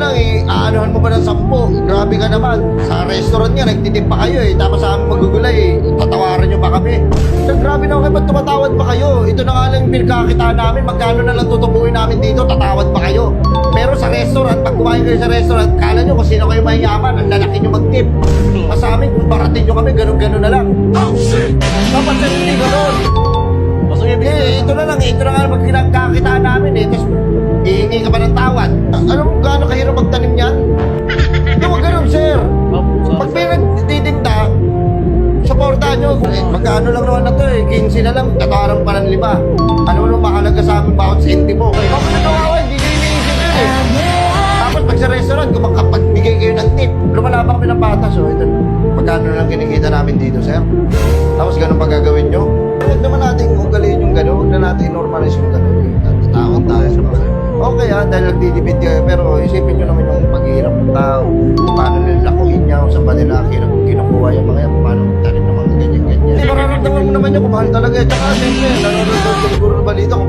lang eh, aanuhan mo ba ng 10? Grabe ka naman. Sa restaurant nga, nagtitip pa kayo eh. Tapos sa amin magugulay eh, tatawaran nyo pa kami. So, grabe na kayo, ba't tumatawad pa kayo? Ito na nga lang yung pinagkakitaan namin, magkano na lang tutubuin namin dito, tatawad pa kayo. Pero sa restaurant, pag kumain kayo sa restaurant, kala nyo kung sino kayo mayaman, ang lalaki nyo mag-tip. Mas sa amin, kung baratin nyo kami, ganun-ganun na lang. Dapat sir, hindi ganun. Eh, ito na lang, ito na nga lang pinagkakitaan namin eh. Tapos, hihingi ka pa ng tawad. Alam mo gaano kahirap magtanim yan? Huwag ganun, sir. Pag may nagtitinda, supportahan nyo. Eh, magkano lang naman na to eh. 15 na lang, tatawaran pa ng 5. Ano naman mahalaga sa amin bawat sentimo. Huwag mo na kawawa, hindi kayo iniisip yun eh. Tapos pag sa restaurant, kung makapagbigay kayo ng tip, lumalabang kami ng patas. So, ito, magkano na lang kinikita namin dito, sir. Tapos ganun pa gagawin nyo. Huwag naman natin ugaliin yung gano'n, huwag na natin normalize yung gano'n. Tatakot tayo sa mga. Okay dahil nagtitipid kayo, pero isipin nyo naman yung paghihirap ng tao. Paano nilakuin niya kung saan ba nila kinukuha yung mga yan, paano tanin ng mga ganyan-ganyan. Hindi, mararamdaman mo naman yun kung mahal talaga. Tsaka, siyempre, nanonood siguro ng balita kung